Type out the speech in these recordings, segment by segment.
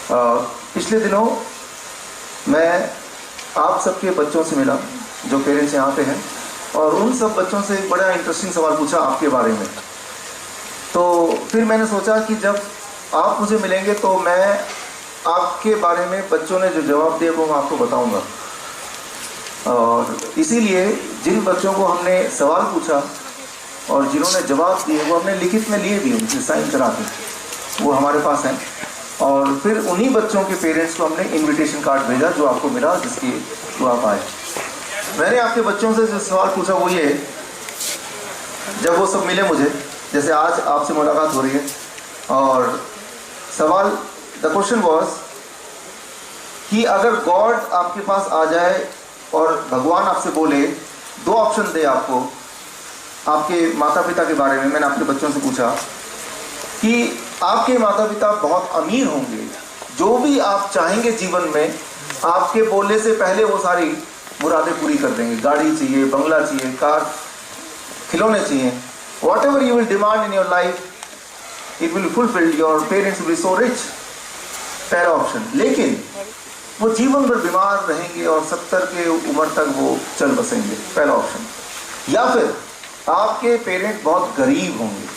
पिछले दिनों मैं आप सबके बच्चों से मिला जो पेरेंट्स यहाँ पे हैं, और उन सब बच्चों से एक बड़ा इंटरेस्टिंग सवाल पूछा आपके बारे में। तो फिर मैंने सोचा कि जब आप मुझे मिलेंगे तो मैं आपके बारे में बच्चों ने जो जवाब दिए वो मैं आपको बताऊंगा। और इसीलिए जिन बच्चों को हमने सवाल पूछा और जिन्होंने जवाब दिए वो हमने लिखित में लिए भी, उनसे साइन करा के वो हमारे पास हैं। और फिर उन्हीं बच्चों के पेरेंट्स को हमने इनविटेशन कार्ड भेजा जो आपको मिला, जिसकी जो आप आए। मैंने आपके बच्चों से जो सवाल पूछा वो ये, जब वो सब मिले मुझे, जैसे आज आपसे मुलाकात हो रही है, और सवाल द क्वेश्चन वॉज कि अगर गॉड आपके पास आ जाए और भगवान आपसे बोले, दो ऑप्शन दे आपको आपके माता पिता के बारे में। मैंने आपके बच्चों से पूछा कि आपके माता पिता बहुत अमीर होंगे, जो भी आप चाहेंगे जीवन में आपके बोलने से पहले वो सारी मुरादें पूरी कर देंगे। गाड़ी चाहिए, बंगला चाहिए, कार, खिलौने चाहिए, what ever you will demand in your life it will fulfilled, your parents will be so rich. पहला ऑप्शन। लेकिन वो जीवन भर बीमार रहेंगे और 70 के उम्र तक वो चल बसेंगे, पहला ऑप्शन। या फिर आपके पेरेंट्स बहुत गरीब होंगे,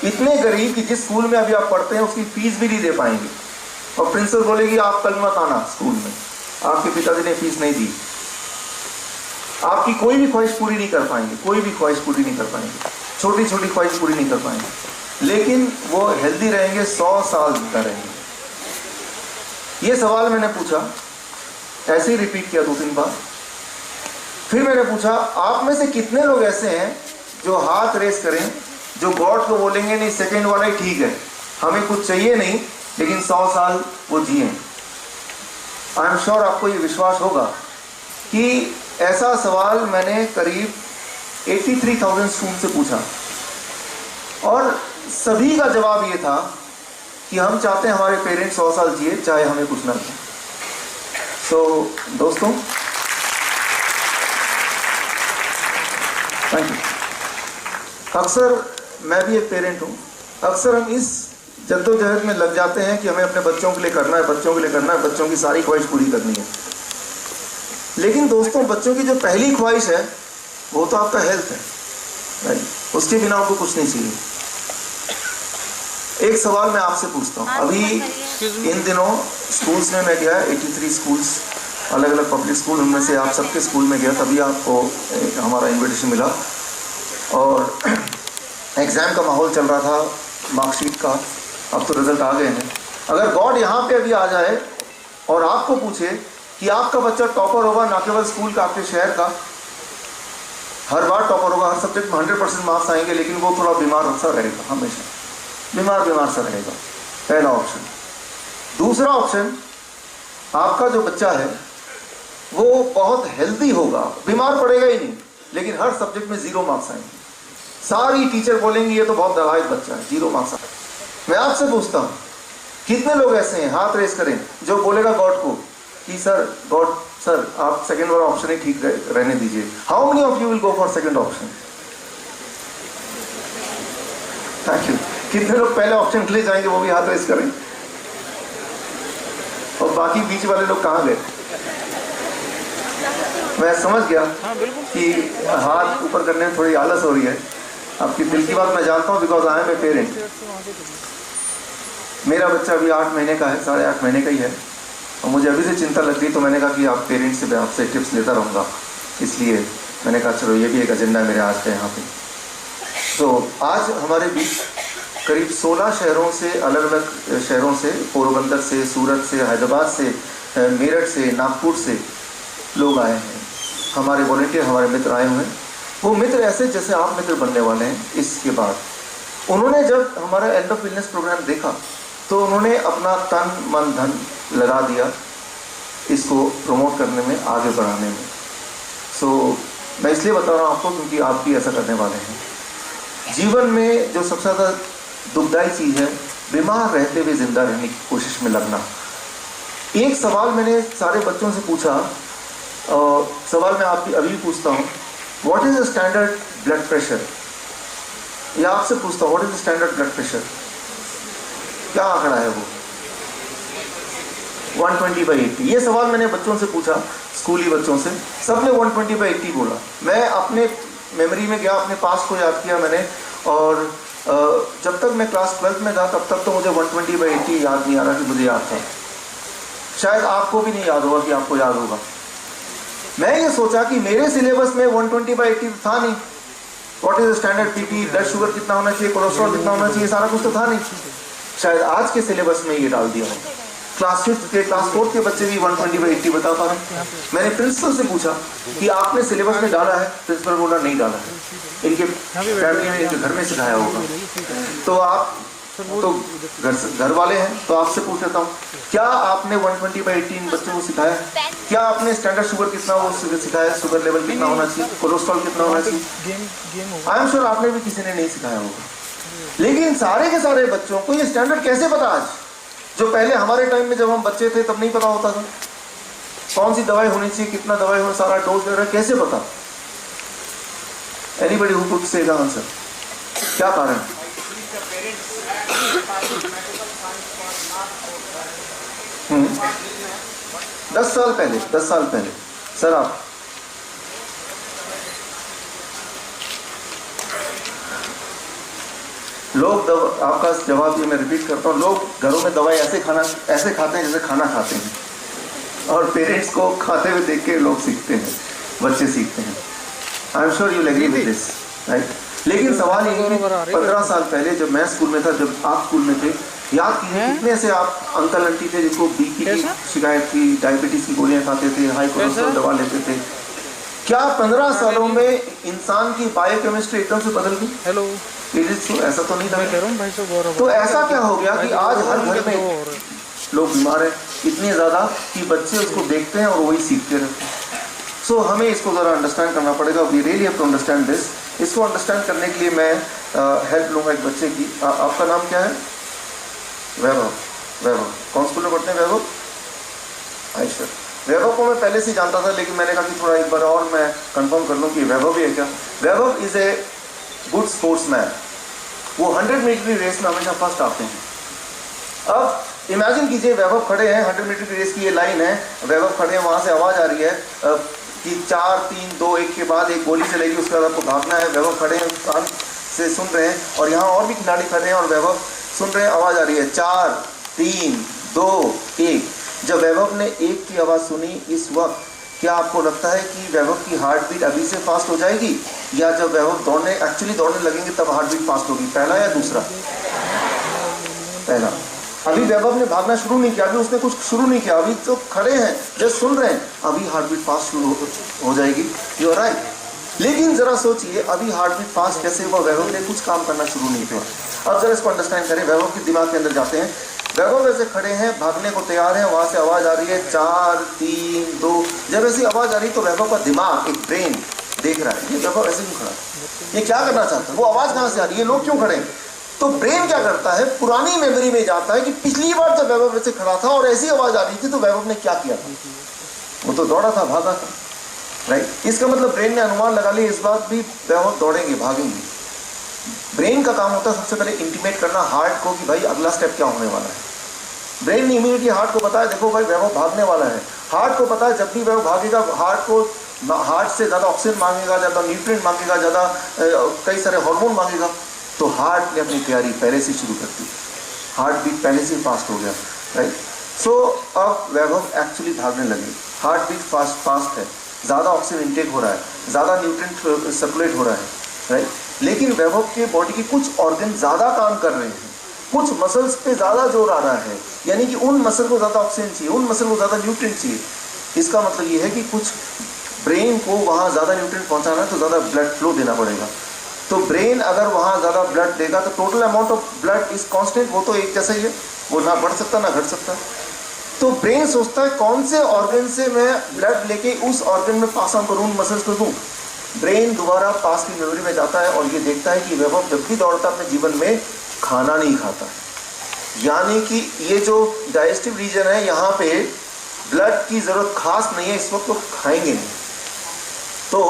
इतने गरीब कि जिस स्कूल में अभी आप पढ़ते हैं उसकी फीस भी नहीं दे पाएंगे, और प्रिंसिपल बोलेगी आप कल मत आना स्कूल में, आपके पिताजी ने फीस नहीं दी। आपकी कोई भी ख्वाहिश पूरी नहीं कर पाएंगे, कोई भी ख्वाहिश पूरी नहीं कर पाएंगे, छोटी छोटी ख्वाहिश पूरी नहीं कर पाएंगे, लेकिन वो हेल्दी रहेंगे, 100 साल जिंदा रहेंगे। ये सवाल मैंने पूछा, ऐसे ही रिपीट किया 2-3 बार। फिर मैंने पूछा आप में से कितने लोग ऐसे हैं जो हाथ रेस करें, जो गॉड को बोलेंगे नहीं सेकंड वाला ही ठीक है, हमें कुछ चाहिए नहीं, लेकिन 100 साल वो जिए। आई एम श्योर आपको ये विश्वास होगा कि ऐसा सवाल मैंने करीब 83,000 स्टूडेंट से पूछा, और सभी का जवाब ये था कि हम चाहते हैं हमारे पेरेंट्स 100 साल जिए, चाहे हमें कुछ ना मिले। सो दोस्तों, थैंक यू। अक्सर मैं भी एक पेरेंट हूँ, अक्सर हम इस जद्दोजहद में लग जाते हैं कि हमें अपने बच्चों के लिए करना है, बच्चों के लिए करना है, बच्चों की सारी ख्वाहिश पूरी करनी है। लेकिन दोस्तों, बच्चों की जो पहली ख्वाहिश है वो तो आपका हेल्थ है, राइट? उसके बिना आपको कुछ नहीं चाहिए। एक सवाल मैं आपसे पूछता हूँ, अभी इन दिनों स्कूल्स में मैं गया, 83 स्कूल्स, अलग अलग पब्लिक स्कूल, उनमें से आप सबके स्कूल में गया, तभी आपको हमारा इन्विटेशन मिला। और एग्ज़ाम का माहौल चल रहा था, मार्कशीट का, अब तो रिजल्ट आ गए हैं। अगर गॉड यहाँ पे अभी आ जाए और आपको पूछे कि आपका बच्चा टॉपर होगा, ना केवल स्कूल का, आपके शहर का, हर बार टॉपर होगा, हर सब्जेक्ट में 100% मार्क्स आएंगे, लेकिन वो थोड़ा बीमार सा रहेगा, हमेशा बीमार सा रहेगा, पहला ऑप्शन। दूसरा ऑप्शन, आपका जो बच्चा है वो बहुत हेल्दी होगा, बीमार पड़ेगा ही नहीं, लेकिन हर सब्जेक्ट में 0 मार्क्स आएंगे, सारी टीचर बोलेंगे ये तो बहुत दलाइज बच्चा है, 0 मार्क्स आएंगे। मैं आपसे पूछता हूँ, कितने लोग ऐसे हैं, हाथ रेस करें, जो बोलेगा गॉड को कि सर, गॉड सर, आप सेकंड वाला ऑप्शन ही ठीक रहने दीजिए। How many of you will go for second option? Thank you. कितने लोग पहले ऑप्शन के लिए जाएंगे, वो भी हाथ रेस करें? और बाकी बीच वाले लोग कहाँ गए? मैं समझ गया कि हाथ ऊपर करने में थोड़ी आलस हो रही है। आपकी दिल की बात मैं जानता हूँ, because I am a parent. मेरा बच्चा अभी 8 महीने का है, 8.5 महीने का ही है, और मुझे अभी से चिंता लग गई, तो मैंने कहा कि आप पेरेंट्स से आपसे टिप्स लेता रहूँगा, इसलिए मैंने कहा चलो ये भी एक एजेंडा मेरे आज का यहाँ पे। तो आज हमारे बीच करीब 16 शहरों से, अलग अलग शहरों से, पोरबंदर से, सूरत से, हैदराबाद से, मेरठ से, नागपुर से लोग आए हैं। हमारे वॉलंटियर, हमारे मित्र आए हुए हैं। वो मित्र ऐसे जैसे आप मित्र बनने वाले हैं इसके बाद। उन्होंने जब हमारा एंड ऑफ विलनेस प्रोग्राम देखा तो उन्होंने अपना तन मन धन लगा दिया इसको प्रमोट करने में, आगे बढ़ाने में। सो मैं इसलिए बता रहा हूँ आपको क्योंकि आप भी ऐसा करने वाले हैं। जीवन में जो सबसे ज़्यादा दुखदाई चीज़ है, बीमार रहते हुए जिंदा रहने की कोशिश में लगना। एक सवाल मैंने सारे बच्चों से पूछा, सवाल मैं आपकी अभी पूछता हूँ, what is the standard blood pressure? या आपसे पूछता हूँ, what is the standard blood pressure? क्या आंकड़ा है वो? 120/80। ये सवाल मैंने बच्चों से पूछा, स्कूली बच्चों से, सबने 120/80 बोला। मैं अपने मेमोरी में गया, अपने पास को याद किया मैंने, और जब तक मैं क्लास 12th में था तब तक तो मुझे 120/80 याद नहीं आ रहा कि मुझे याद था। शायद आपको भी नहीं याद होगा कि आपको याद होगा। मैं ये सोचा कि मेरे सिलेबस में 120/80 था नहीं। What is standard PP, blood sugar कितना होना चाहिए, कोलेस्ट्रॉल कितना होना चाहिए, सारा कुछ तो था नहीं। शायद आज के सिलेबस में ये डाल दिया हो। क्लास 5th के, क्लास 4th के बच्चे भी 120/80 बता पा रहे। मैंने प्रिंसिपल से पूछा कि आपने सिलेबस में डाला है? प्रिंसिपल बोला नहीं डाला है, इनके फैमिली में, इनके घर में सिखाया होगा। तो आप तो घर वाले हैं, तो आपसे पूछ लेता हूँ, क्या आपने 120/80 इन बच्चों को सिखाया? क्या आपने स्टैंडर्ड शुगर कितना वो सिखाया, शुगर लेवल कितना होना चाहिए, कोलेस्ट्रॉल कितना होना चाहिए? आई एम श्योर आपने भी किसी ने नहीं सिखाया होगा। लेकिन सारे के सारे बच्चों को ये स्टैंडर्ड कैसे पता आज, जो पहले हमारे टाइम में जब हम बच्चे थे तब नहीं पता होता था? कौन सी दवाई होनी चाहिए, कितना दवाई होना, सारा डोज वगैरह कैसे पता? Anybody who could say the answer? क्या कारण? 10 साल पहले, 10 साल पहले। सर आप लोग आपका जवाब ये मैं रिपीट करता हूँ, लोग घरों में दवाई ऐसे खाते हैं जैसे खाना खाते हैं, और पेरेंट्स को खाते हुए देख के लोग सीखते हैं, बच्चे सीखते हैं। I am sure you agree with this, right? लेकिन सवाल ये है, 15 साल पहले जब मैं स्कूल में था, जब आप स्कूल में थे, याद कीजिए कितने से आप अंकल आंटी थे जिनको बीपी की शिकायत थी, डायबिटीज की गोलियां खाते थे, हाई कोलेस्ट्रॉल दवा लेते थे। क्या 15 सालों में इंसान की बायोकेमिस्ट्री एकदम से बदल गई? हेलो, ऐसा तो नहीं था। तो ऐसा क्या हो गया कि आज हर घर में लोग बीमार हैं इतने ज्यादा कि बच्चे उसको देखते हैं और वही सीखते रहते हैं। सो हमें इसको जरा अंडरस्टैंड करना पड़ेगा। We really have to understand this. इसको अंडरस्टैंड करने के लिए मैं हेल्प लूंगा एक बच्चे की। आपका नाम क्या है? वैभव। वैभव कौन स्कूल में पढ़ते हैं? वैभव आयशर। वैभव को मैं पहले से जानता था, लेकिन मैंने कहा कि थोड़ा एक बार और मैं कंफर्म कर लूं कि वैभव भी है क्या। वैभव इज ए गुड स्पोर्ट्समैन। वो 100 मीटर रेस में हमेशा फर्स्ट आते हैं। अब इमेजिन कीजिए, वैभव खड़े हैं, 100 मीटर की रेस की ये लाइन है, वैभव खड़े हैं, वहां से आवाज आ रही है कि 4 3 2 1 के बाद एक गोली चलेगी, उसके बाद आपको भागना है। वैभव खड़े हैं, कान से सुन रहे हैं, और यहाँ और भी खिलाड़ी खड़े हैं और वैभव सुन रहे हैं, आवाज आ रही है 4 3 2 1। जब वैभव ने 1 की आवाज सुनी, इस वक्त क्या आपको लगता है कि वैभव की हार्ट बीट अभी से फास्ट हो जाएगी, या जब वैभव एक्चुअली दौड़ने लगेंगे तब हार्ट बीट फास्ट होगी? पहला या दूसरा? पहला। अभी वैभव ने भागना शुरू नहीं किया, अभी उसने कुछ शुरू नहीं किया, अभी तो खड़े हैं, जस्ट सुन रहे हैं, अभी हार्ट बीट फास्ट शुरू हो जाएगी। You are right. लेकिन जरा सोचिए, अभी हार्ट बीट फास्ट कैसे हुआ? वैभव ने कुछ काम करना शुरू नहीं किया। अब जरा इसको अंडरस्टैंड करें। वैभव के दिमाग के अंदर जाते हैं। वैभव ऐसे खड़े हैं, भागने को तैयार हैं, वहां से आवाज आ रही है 4 3 2। जब ऐसी आवाज आ रही तो वैभव का दिमाग, एक ब्रेन देख रहा है, ये वैभव ऐसे क्यों खड़ा है, ये क्या करना चाहता है, वो आवाज कहां से आ रही है, लोग क्यों खड़े हैं? तो ब्रेन क्या करता है, पुरानी मेमोरी में जाता है कि पिछली बार जब वैभव ऐसे खड़ा था और ऐसी आवाज आ रही थी तो वैभव ने क्या किया था, वो तो दौड़ा था, भागा था, राइट। इसका मतलब ब्रेन ने अनुमान लगा लिया इस बात भी वैभव दौड़ेंगे, भागेंगे। ब्रेन का काम होता है सबसे पहले इंटीमेट करना हार्ट को कि भाई अगला स्टेप क्या होने वाला है। ब्रेन ने इमीडिएटली हार्ट को बताया, देखो भाई वैभव भागने वाला है। हार्ट को पता है जब भी वैभव भागेगा, हार्ट से ज़्यादा ऑक्सीजन मांगेगा, ज़्यादा न्यूट्रिएंट मांगेगा, ज़्यादा कई सारे हार्मोन मांगेगा। तो हार्ट ने अपनी तैयारी पहले से शुरू कर दी, हार्ट बीट पहले से फास्ट हो गया, राइट। सो अब वैभव एक्चुअली भागने लगे, हार्ट बीट फास्ट है, ज़्यादा ऑक्सीजन इंटेक हो रहा है, ज़्यादा न्यूट्रिएंट सर्कुलेट हो रहा है, राइट। लेकिन वैभव के बॉडी के कुछ ऑर्गन ज़्यादा काम कर रहे हैं, कुछ मसल्स पे ज़्यादा जोर आ रहा है, यानी कि उन मसल को ज़्यादा ऑक्सीजन चाहिए, उन मसल को ज़्यादा न्यूट्रिएंट चाहिए। इसका मतलब ये है कि कुछ ब्रेन को वहाँ ज़्यादा न्यूट्रिएंट पहुँचाना है तो ज़्यादा ब्लड फ्लो देना पड़ेगा। तो ब्रेन अगर वहाँ ज़्यादा ब्लड देगा तो total amount of blood is constant, वो तो एक जैसा ही है, वो ना बढ़ सकता ना घट सकता। तो ब्रेन सोचता है कौन से ऑर्गन से मैं ब्लड लेके उस ऑर्गन में पास ऑन करूँ, मसल्स को दूँ। ब्रेन दोबारा पास की मेमोरी में जाता है और ये देखता है कि वैभव जब भी दौड़ता अपने जीवन में खाना नहीं खाता, यानी कि ये जो डाइजेस्टिव रीजन है यहाँ पे ब्लड की ज़रूरत खास नहीं है, इस वक्त तो खाएंगे नहीं। तो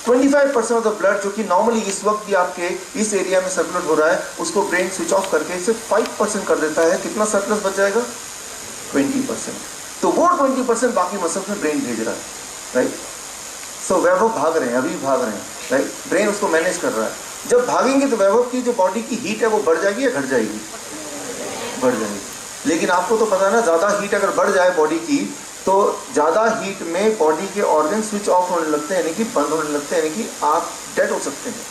25% ऑफ द ब्लड जो कि नॉर्मली इस वक्त भी आपके इस एरिया में सर्कुलेट हो रहा है, उसको ब्रेन स्विच ऑफ करके सिर्फ 5% कर देता है। कितना सरप्लस बच जाएगा? 20%। तो वो 20% बाकी मसल्स में ब्रेन भेज रहा है, राइट। सो वैभव भाग रहे हैं, अभी भाग रहे हैं, राइट, ब्रेन उसको मैनेज कर रहा है। जब भागेंगे तो वैभव की जो बॉडी की हीट है वो बढ़ जाएगी या घट जाएगी? बढ़ जाएगी। लेकिन आपको तो पता है ना, ज़्यादा हीट अगर बढ़ जाए बॉडी की तो ज़्यादा हीट में बॉडी के ऑर्गन स्विच ऑफ होने लगते हैं, यानी कि बंद होने लगते हैं, यानी कि आप डेड हो सकते हैं।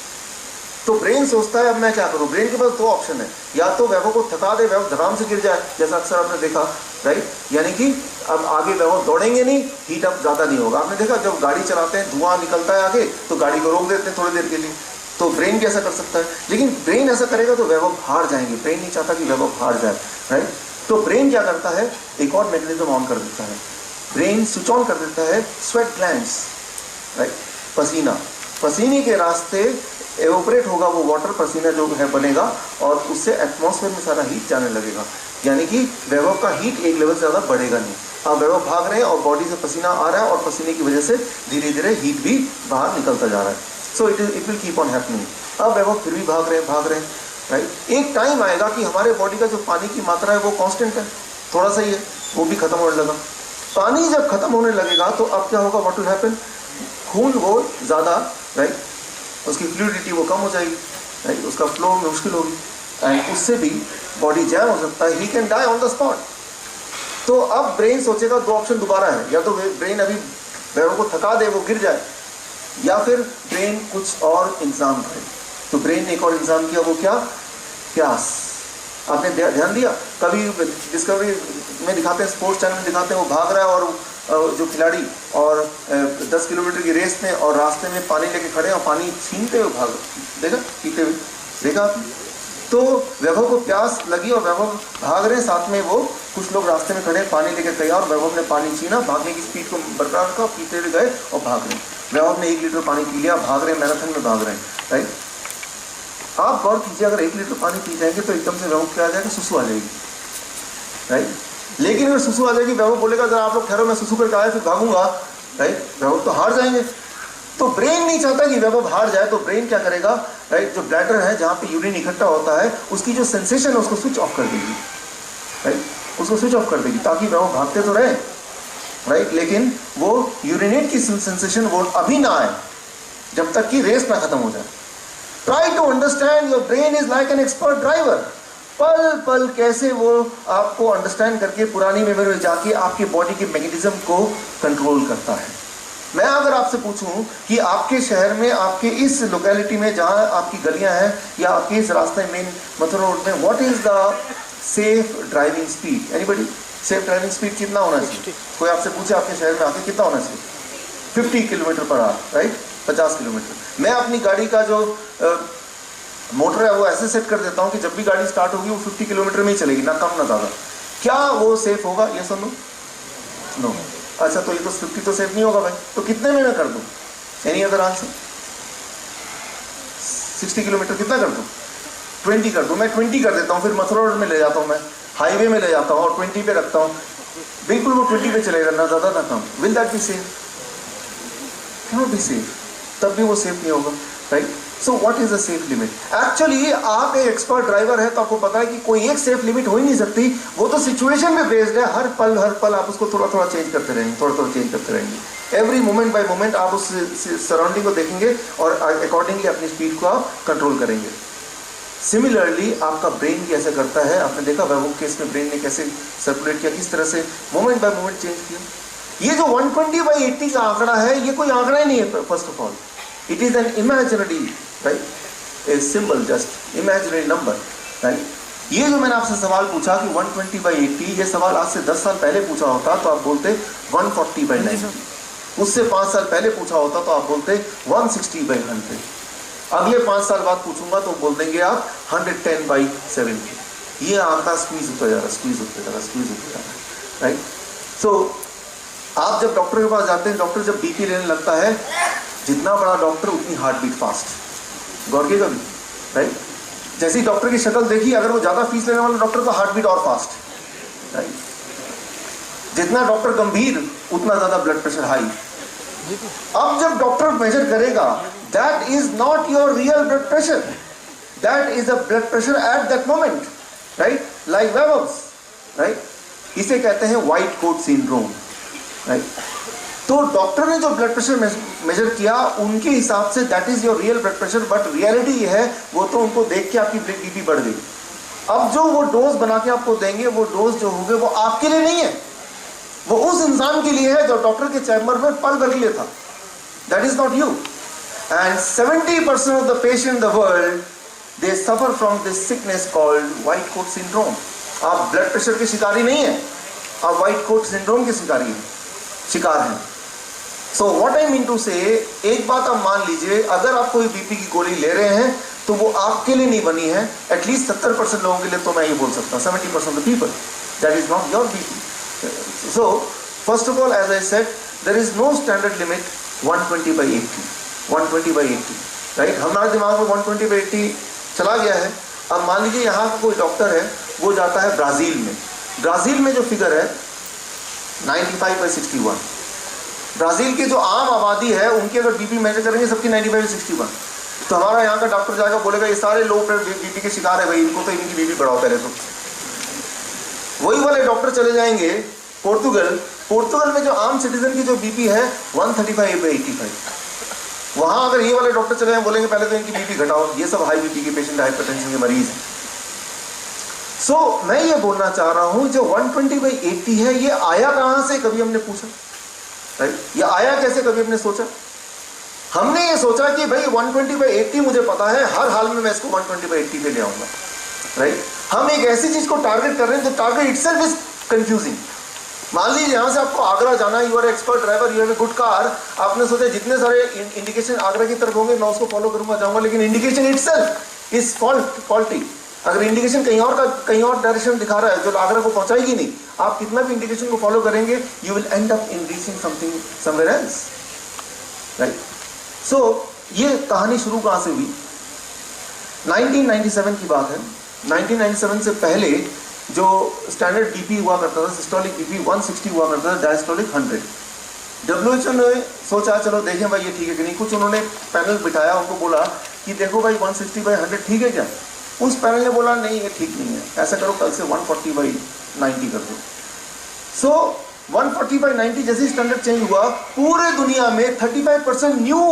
तो ब्रेन सोचता है अब मैं क्या करूं। ब्रेन के पास दो ऑप्शन है, या तो वैभव को थका दे, वैभव धड़ाम से गिर जाए, जैसा अक्सर आपने देखा, राइट, यानी कि अब आगे वैभव दौड़ेंगे नहीं, हीट अप ज़्यादा नहीं होगा। आपने देखा जब गाड़ी चलाते हैं धुआं निकलता है आगे तो गाड़ी को रोक देते हैं थोड़ी देर के लिए, तो ब्रेन भी ऐसा कर सकता है। लेकिन ब्रेन ऐसा करेगा तो वैभव हार जाएंगे, ब्रेन नहीं चाहता कि वैभव हार जाए, राइट। तो ब्रेन क्या करता है, एक और मैकेनिज्म ऑन कर देता है, ब्रेन स्विच ऑन कर देता है स्वेट ग्लैंड्स, राइट, पसीना, पसीने के रास्ते एवोपरेट होगा वो वाटर, पसीना जो है बनेगा और उससे एटमॉस्फेयर में सारा हीट जाने लगेगा, यानी कि वैभव का हीट एक लेवल से ज़्यादा बढ़ेगा नहीं। अब वैभव भाग रहे हैं और बॉडी से पसीना आ रहा है और पसीने की वजह से धीरे धीरे हीट भी बाहर निकलता जा रहा है। So it will keep on happening. अब वैभव फिर भी भाग रहे हैं, राइट। एक टाइम आएगा कि हमारे बॉडी का जो पानी की मात्रा है वो कांस्टेंट है, थोड़ा सा ही है, वो भी खत्म होने लगा। पानी जब खत्म होने लगेगा तो अब क्या होगा, व्हाट विल हैपन, खून वो ज़्यादा, राइट, उसकी फ्लूइडिटी वो कम हो जाएगी, राइट, उसका फ्लो में मुश्किल होगी एंड उससे भी बॉडी जैम हो सकता है, he can die on the spot. तो अब ब्रेन सोचेगा दो ऑप्शन दोबारा है, या तो ब्रेन अभी वैभव को थका दे, वो गिर जाए, या फिर ब्रेन कुछ और इंतजाम करे। तो ब्रेन ने एक और इंतजाम किया, वो क्या, प्यास। आपने ध्यान दिया, कभी डिस्कवरी में दिखाते हैं, स्पोर्ट्स चैनल में दिखाते हैं, वो भाग रहा है और जो खिलाड़ी और 10 किलोमीटर की रेस में और रास्ते में पानी लेके खड़े और पानी छीनते हुए भाग, देखा, पीते हुए देखा आपने। तो वैभव को प्यास लगी और वैभव भाग रहे हैं, साथ में वो कुछ लोग रास्ते में खड़े पानी लेके तैयार, वैभव ने पानी छीना, भागने की स्पीड को बरकरार रखा, पीते हुए गए और भाग रहे हैं। वैभव ने 1 लीटर पानी पी लिया, भाग रहे हैं, मैराथन में भाग रहे हैं, राइट। आप गौर कीजिए, अगर 1 लीटर पानी पी जाएंगे तो एकदम से वैभव क्या आ जाएगा, सुसु आ जाएगी, राइट। लेकिन अगर सुसु आ जाएगी, वैभव बोलेगा जरा आप लोग ठहरो, मैं सुसु करके आया फिर भागूंगा, राइट, वैभव तो हार जाएंगे। तो ब्रेन नहीं चाहता कि वैभव हार जाए, तो ब्रेन क्या करेगा, राइट, जो ब्लैडर है जहाँ पे यूरिन इकट्ठा होता है उसकी जो सेंसेशन है उसको स्विच ऑफ कर देगी, राइट, उसको स्विच ऑफ कर देगी ताकि वैभव भागते तो रहे, राइट, लेकिन वो यूरिनेट की सेंसेशन वो अभी ना आए जब तक कि रेस ना खत्म हो जाए। Try to understand, your brain is like an expert driver. पल पल कैसे वो आपको अंडरस्टैंड करके पुरानी मेमोरी में जाके आपके बॉडी के मैकेनिज्म को कंट्रोल करता है। मैं अगर आपसे पूछूं कि आपके शहर में, आपके इस लोकेलिटी में जहां आपकी गलियां हैं या आपके इस रास्ते मेन मथुरा रोड में, what is the safe driving speed? Anybody? Safe driving speed कितना होना चाहिए? कोई आपसे पूछे आपके शहर में आके कितना होना चाहिए? 50 kilometre per hour, right, 50 kilometre. मैं अपनी गाड़ी का जो मोटर है वो ऐसे सेट कर देता हूँ कि जब भी गाड़ी स्टार्ट होगी वो 50 किलोमीटर में ही चलेगी, ना कम ना ज़्यादा। क्या वो सेफ होगा? ये सुनो, नो। अच्छा, तो ये तो 50 तो सेफ नहीं होगा भाई, तो कितने में मैं कर दूँ? Any other answer? 60 किलोमीटर कितना कर दूँ? 20 कर दूँ। मैं 20 कर देता हूँ, फिर मथुरा रोड में ले जाता हूँ, मैं हाईवे में ले जाता हूँ और 20 पे रखता हूँ, बिल्कुल वो 20 पे चलेगा, ना ज़्यादा ना कम। Will that be safe? Can not be safe, तब भी वो सेफ नहीं होगा, right. So what is the safe limit? Actually आप एक एक्सपर्ट ड्राइवर है तो आपको पता है कि कोई एक सेफ लिमिट हो ही नहीं सकती, वो तो सिचुएशन में बेस्ड है। हर पल आप उसको थोड़ा थोड़ा चेंज करते रहेंगे, थोड़ा थोड़ा चेंज करते रहेंगे। एवरी मोमेंट बाय मोमेंट आप उस सराउंडिंग को देखेंगे और अकॉर्डिंगली अपनी स्पीड को आप कंट्रोल करेंगे। सिमिलरली आपका ब्रेन भी ऐसा करता है। आपने देखा वैभव केस में ब्रेन ने कैसे सर्कुलेट किया, किस तरह से मोमेंट बाय मोमेंट चेंज किया। ये जो 120/80 का आंकड़ा है, ये कोई आंकड़ा ही नहीं है। First of all it is an imaginary, right, a symbol, just imaginary number, right. ये जो मैंने आपसे सवाल पूछा कि 120/80, ये सवाल आज से 10 साल पहले पूछा होता तो आप बोलते 140/90। उससे 5 साल पहले पूछा होता तो आप बोलते 160/100। अगले 5 साल बाद पूछूंगा तो बोल देंगे आप 110/70। ये आंकड़ा स्क्वीज होता जा रहा है, स्क्वीज होता जा रहा है, राइट। सो आप जब डॉक्टर के पास जाते हैं, डॉक्टर जब बीपी लेने लगता है, जितना बड़ा डॉक्टर उतनी हार्ट बीट फास्ट। गौर किएगा भी, राइट। जैसी डॉक्टर की शक्ल देखी, अगर वो ज्यादा फीस लेने वाला डॉक्टर तो हार्ट बीट और फास्ट, राइट। जितना डॉक्टर गंभीर उतना ज्यादा ब्लड प्रेशर हाई। अब जब डॉक्टर मेजर करेगा, that is not your real blood pressure, that is the blood pressure at that moment, right, like Vaibhav's, right. इसे कहते हैं व्हाइट कोट सिंड्रोम, राइट। तो डॉक्टर ने जो ब्लड प्रेशर मेजर किया उनके हिसाब से that is your real blood pressure, but reality ये है वो तो उनको देख के आपकी बीपी बढ़ गई। अब जो वो डोज बना के आपको देंगे, वो डोज जो होंगे वो आपके लिए नहीं है, वो उस इंसान के लिए है जो डॉक्टर के चैम्बर में पल भर के लिए था। That is not you. And 70% of the patient in the world they suffer from this sickness called white coat syndrome. आप ब्लड प्रेशर के शिकारी नहीं है, आप व्हाइट कोट सिंड्रोम के शिकार हैं। So what I mean to say, एक बात आप मान लीजिए, अगर आप कोई बीपी की गोली ले रहे हैं तो वो आपके लिए नहीं बनी है। एटलीस्ट 70% लोगों के लिए तो मैं ये बोल सकता हूँ, 70% of the people, that is not your BP. So first of all, as I said, there is no standard limit 120/80, 120/80, right. हमारे दिमाग में 120/80 चला गया है। अब मान लीजिए यहाँ का कोई डॉक्टर है, वो जाता है ब्राजील में। ब्राजील में जो फिगर है 95/61, ब्राजील की जो आम आबादी है उनकी अगर बीपी मेजर करेंगे सबकी 95/61, तो हमारा यहाँ का डॉक्टर जाएगा बोलेगा ये सारे लो बीपी के शिकार है भाई, इनको तो इनकी बीपी बढ़ाओ पहले। तो वही वाले डॉक्टर चले जाएंगे पोर्तुगल में जो आम सिटीजन की जो बीपी है 135/85, वहां अगर ये वाले डॉक्टर चले जाए बोलेंगे पहले तो इनकी बीपी घटाओ, ये सब हाई बीपी के पेशेंट, हाइपरटेंशन के मरीज हैं। सो मैं ये बोलना चाह रहा हूं जो 120/80 है ये आया कहां से, कभी हमने पूछा, राइट? ये आया कैसे, कभी हमने सोचा? हमने ये सोचा कि भाई 120/80 मुझे पता है, हर हाल में मैं इसको 120/80 पे ले आऊंगा, राइट? हम एक ऐसी चीज को टारगेट कर रहे हैं जो टारगेट इटसेल्फ इज कंफ्यूजिंग। मान लीजिए यहां से आपको आगरा जाना है, you are expert driver, you have a good car, आपने सोचा जितने सारे इंडिकेशन आगरा की तरफ होंगे मैं उसको फॉलो करूंगा, जाऊंगा, लेकिन इंडिकेशन इटसेल्फ इज फॉल्टी। अगर इंडिकेशन कहीं और डायरेक्शन दिखा रहा है जो आगरा को पहुंचाएगी नहीं, आप कितना भी इंडिकेशन को फॉलो करेंगे, you will end up in reaching something somewhere else, right? So ये कहानी शुरू कहां से हुई? 1997 की बात है। 1997 से पहले जो स्टैंडर्ड बीपी हुआ करता था, सिस्टोलिक बीपी 160 हुआ करता था, डायस्टोलिक 100। WHO ने सोचा चलो देखें भाई ये ठीक है कि नहीं। कुछ उन्होंने पैनल बिठाया, उनको बोला कि देखो भाई 160/100 ठीक है क्या? उस पैनल ने बोला नहीं ये ठीक नहीं है, ऐसा करो कल से 140/90 कर दो। सो 140/90 जैसे स्टैंडर्ड चेंज हुआ, पूरे दुनिया में 35% new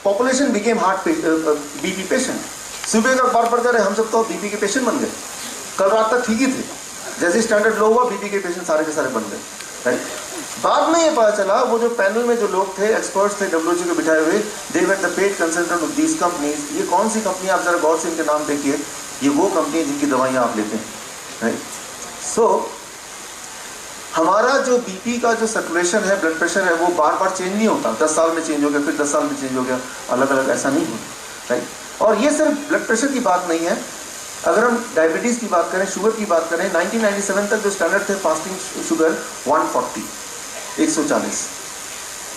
population became BP patient. सुबह का अखबार पढ़ते रहे हम सब तो बीपी के पेशेंट बन गए, कल रात तक ठीक ही थे, जैसे स्टैंडर्ड लो हुआ बीपी के पेशेंट सारे के सारे बन गए, राइट? बाद में ये पता चला वो जो पैनल में जो लोग थे, एक्सपर्ट्स थे WHO के बिठाए हुए, they were the paid consultant of these companies. ये कौन सी कंपनी, आप जरा गौर से इनके नाम देखिए, ये वो कंपनी है जिनकी दवाइयाँ आप लेते हैं, राइट? सो हमारा जो बीपी का जो सर्कुलेशन है, ब्लड प्रेशर है, वो बार बार चेंज नहीं होता। 10 साल में चेंज हो गया, फिर 10 साल में चेंज हो गया, अलग अलग ऐसा नहीं होता, राइट? और ये सिर्फ ब्लड प्रेशर की बात नहीं है। अगर हम डायबिटीज़ की बात करें, शुगर की बात करें, 1997 तक जो स्टैंडर्ड थे फास्टिंग शुगर 140, 140।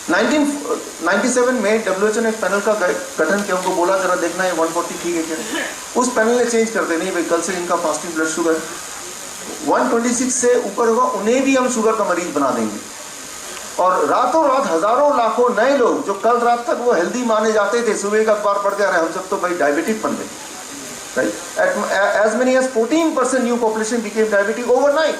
1997 में WHO ने एक पैनल का गठन किया, उनको बोला जरा देखना है 140 ठीक है क्या? उस पैनल ने चेंज कर देनी भाई, कल से इनका फास्टिंग ब्लड शुगर 126 से ऊपर होगा, उन्हें भी हम शुगर का मरीज बना देंगे। और रातों रात हजारों लाखों नए लोग जो कल रात तक वो हेल्दी माने जाते थे, सुबह का अखबार पढ़ के आ रहे हम सब तो भाई डायबिटिक बन गए, right? As many as 14% new population became diabetic overnight.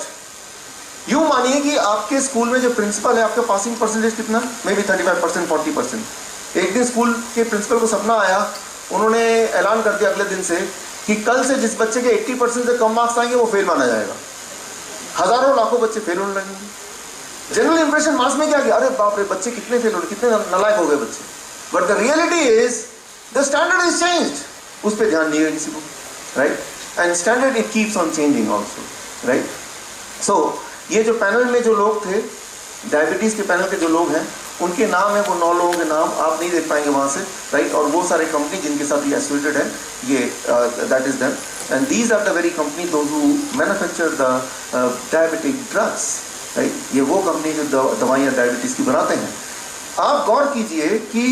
यूं मानिए कि आपके स्कूल में जो प्रिंसिपल है, आपका पासिंग परसेंटेज कितना, मे बी 35%, 40%। एक दिन स्कूल के प्रिंसिपल को सपना आया, उन्होंने ऐलान कर दिया अगले दिन से कि कल से जिस बच्चे के 80% से कम मार्क्स आएंगे वो फेल माना जाएगा। हजारों लाखों बच्चे फेल होने लगेंगे। जनरल इंप्रेशन मास में क्या गया, अरे बाप रे बच्चे कितने फेल हो रहे, कितने नालायक हो गए बच्चे। But the reality is the standard is changed, उस पर ध्यान नहीं है किसी को, right? And standard it keeps on changing also, right? So ये जो पैनल में जो लोग थे, डायबिटीज के पैनल के जो लोग हैं, उनके नाम है, वो 9 लोगों के नाम आप नहीं देख पाएंगे वहां से, राइट? और वो सारे कंपनी जिनके साथ ये एसोसिएटेड है, ये that is them, and these are the very company those who manufacture the diabetic drugs, right? ये वो कंपनी जो दवाइयाँ डायबिटीज की बनाते हैं। आप गौर कीजिए कि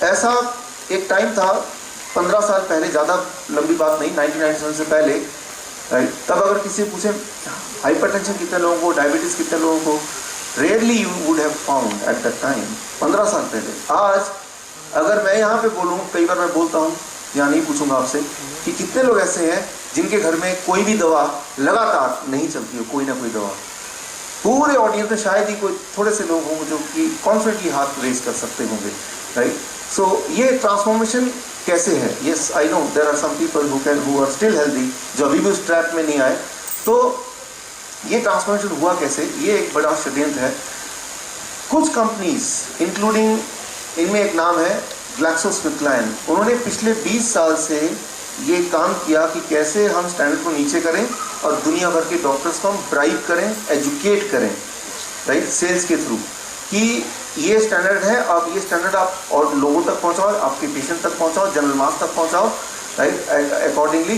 ऐसा एक टाइम था 15 साल पहले, ज़्यादा लंबी बात नहीं, 1997 से पहले, राइट? तब अगर किसी पूछे हाइपरटेंशन कितने लोगों को, डायबिटीज कितने लोगों को, rarely you would have found at that time, 15 साल पहले। आज अगर मैं यहाँ पे बोलूँ, कई बार मैं बोलता हूँ, यहाँ नहीं पूछूंगा आपसे कि कितने लोग ऐसे हैं जिनके घर में कोई भी दवा लगातार नहीं चलती हो कोई ना कोई दवा, पूरे ऑडियंस में शायद ही कोई थोड़े से लोग होंगे जो कि कॉन्फिडेंटली हाथ रेज कर सकते होंगे, राइट। सो ये ट्रांसफॉर्मेशन कैसे है? Yes I know there are some people who are still healthy, जो अभी भी उस ट्रैप में नहीं आए। तो ये ट्रांसफॉर्मेशन हुआ कैसे? ये एक बड़ा षड्यंत्र है। कुछ कंपनीज इंक्लूडिंग, इनमें एक नाम है ग्लैक्सोस्मिथक्लाइन, उन्होंने पिछले 20 साल से ये काम किया कि कैसे हम स्टैंडर्ड को नीचे करें और दुनिया भर के डॉक्टर्स को हम ब्राइब करें, एजुकेट करें, राइट, सेल्स के थ्रू, कि ये स्टैंडर्ड है, अब ये स्टैंडर्ड आप और लोगों तक पहुंचाओ, आपके पेशेंट तक पहुंचाओ, जनरल मास तक पहुंचाओ, राइट, अकॉर्डिंगली